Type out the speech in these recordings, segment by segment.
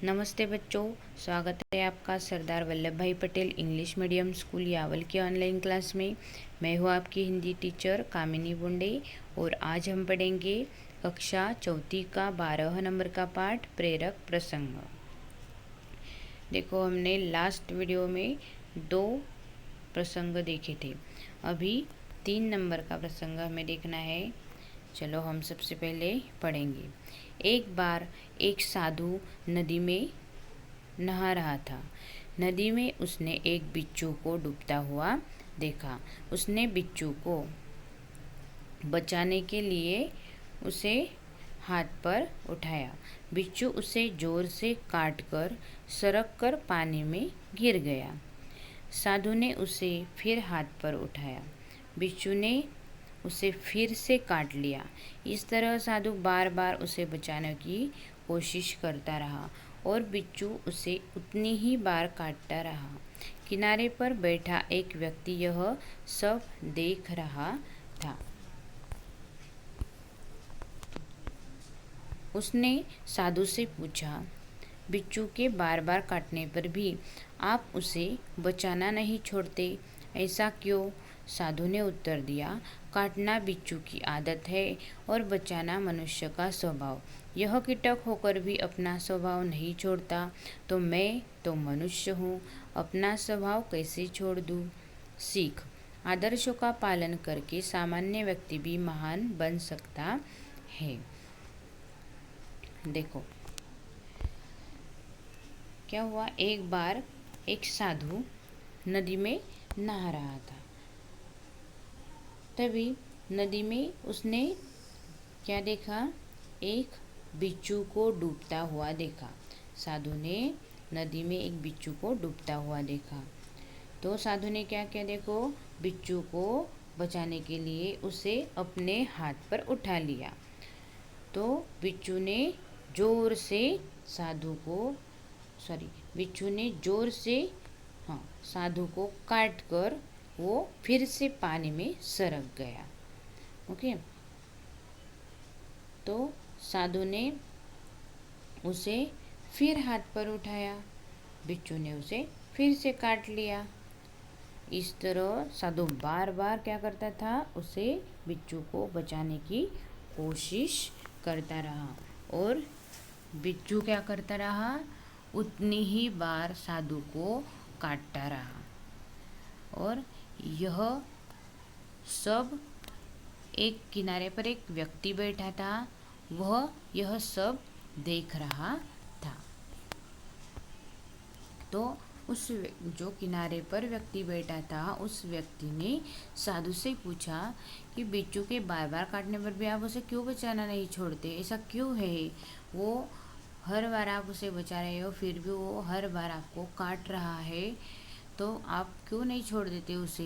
नमस्ते बच्चों, स्वागत है आपका सरदार वल्लभ भाई Patel English medium school Yawal की ऑनलाइन क्लास में। मैं हूँ आपकी हिंदी टीचर कामिनी बुंडे और आज हम पढ़ेंगे कक्षा चौथी का 12 नंबर का पाठ प्रेरक प्रसंग। देखो, हमने लास्ट वीडियो में 2 प्रसंग देखे थे, अभी 3 नंबर का प्रसंग हमें देखना है। चलो हम सबसे पहले पढ़ेंगे। एक बार एक साधु नदी में नहा रहा था। नदी में उसने एक बिच्छू को डूबता हुआ देखा। उसने बिच्छू को बचाने के लिए उसे हाथ पर उठाया। बिच्छू उसे जोर से काटकर सरक कर पानी में गिर गया। साधु ने उसे फिर हाथ पर उठाया। बिच्छू ने उसे फिर से काट लिया। इस तरह साधु बार बार उसे बचाने की कोशिश करता रहा और बिच्छू उसे उतनी ही बार काटता रहा। किनारे पर बैठा एक व्यक्ति यह सब देख रहा था। उसने साधु से पूछा, बिच्छू के बार बार काटने पर भी आप उसे बचाना नहीं छोड़ते, ऐसा क्यों? साधु ने उत्तर दिया, काटना बिच्छू की आदत है और बचाना मनुष्य का स्वभाव। यह कीटक होकर भी अपना स्वभाव नहीं छोड़ता, तो मैं तो मनुष्य हूँ, अपना स्वभाव कैसे छोड़ दूँ? सीख, आदर्शों का पालन करके सामान्य व्यक्ति भी महान बन सकता है। देखो क्या हुआ, एक बार एक साधु नदी में नहा रहा था। तभी नदी में उसने क्या देखा? एक बिच्छू को डूबता हुआ देखा। साधु ने नदी में एक बिच्छू को डूबता हुआ देखा। तो साधु ने क्या किया? देखो, बिच्छू को बचाने के लिए उसे अपने हाथ पर उठा लिया। तो बिच्छू ने जोर से बिच्छू ने जोर से साधु को काट कर वो फिर से पानी में सरक गया। ओके, तो साधु ने उसे फिर हाथ पर उठाया। बिच्छू ने उसे फिर से काट लिया। इस तरह साधु बार बार क्या करता था? उसे बिच्छू को बचाने की कोशिश करता रहा और बिच्छू क्या करता रहा? उतनी ही बार साधु को काटता रहा। और यह सब एक किनारे पर एक व्यक्ति बैठा था, वह यह सब देख रहा था। तो उस जो किनारे पर व्यक्ति बैठा था, उस व्यक्ति ने साधु से पूछा कि बिच्छू के बार बार काटने पर भी आप उसे क्यों बचाना नहीं छोड़ते, ऐसा क्यों है? वो हर बार आप उसे बचा रहे हो, फिर भी वो हर बार आपको काट रहा है, तो आप क्यों नहीं छोड़ देते उसे?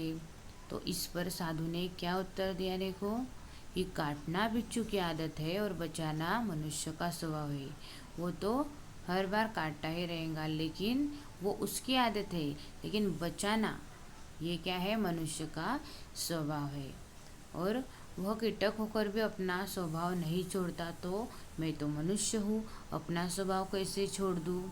तो इस पर साधु ने क्या उत्तर दिया? देखो, ये काटना बिच्छू की आदत है और बचाना मनुष्य का स्वभाव है। वो तो हर बार काटता ही रहेगा, लेकिन वो उसकी आदत है, लेकिन बचाना ये क्या है? मनुष्य का स्वभाव है। और वह कीटक होकर भी अपना स्वभाव नहीं छोड़ता, तो मैं तो मनुष्य हूँ, अपना स्वभाव कैसे छोड़ दूँ,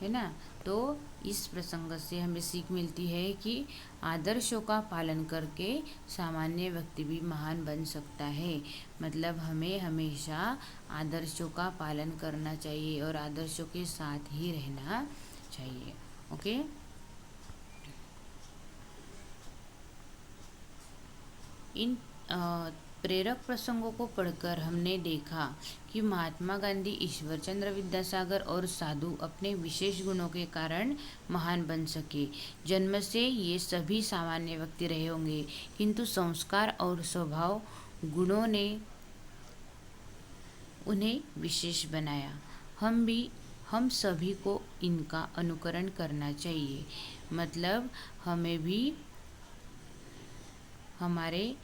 है ना? तो इस प्रसंग से हमें सीख मिलती है कि आदर्शों का पालन करके सामान्य व्यक्ति भी महान बन सकता है। मतलब हमें हमेशा आदर्शों का पालन करना चाहिए और आदर्शों के साथ ही रहना चाहिए। ओके, इन प्रेरक प्रसंगों को पढ़कर हमने देखा कि महात्मा गांधी, ईश्वर चंद्र विद्यासागर और साधु अपने विशेष गुणों के कारण महान बन सके। जन्म से ये सभी सामान्य व्यक्ति रहे होंगे, किंतु संस्कार और स्वभाव गुणों ने उन्हें विशेष बनाया। हम सभी को इनका अनुकरण करना चाहिए। मतलब हमें भी हमारे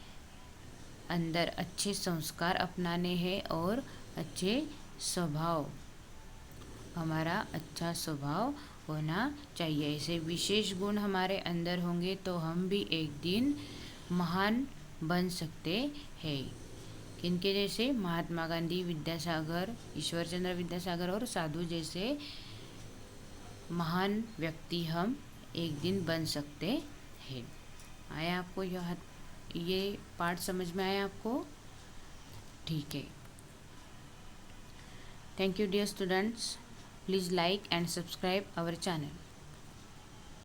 अंदर अच्छे संस्कार अपनाने हैं और हमारा अच्छा स्वभाव होना चाहिए। ऐसे विशेष गुण हमारे अंदर होंगे तो हम भी एक दिन महान बन सकते हैं। किनके जैसे? महात्मा गांधी, विद्यासागर, ईश्वर चंद्र विद्यासागर और साधु जैसे महान व्यक्ति हम एक दिन बन सकते हैं। आया आपको ये पार्ट समझ में आया आपको? ठीक है। Thank you dear students, please like and subscribe our channel.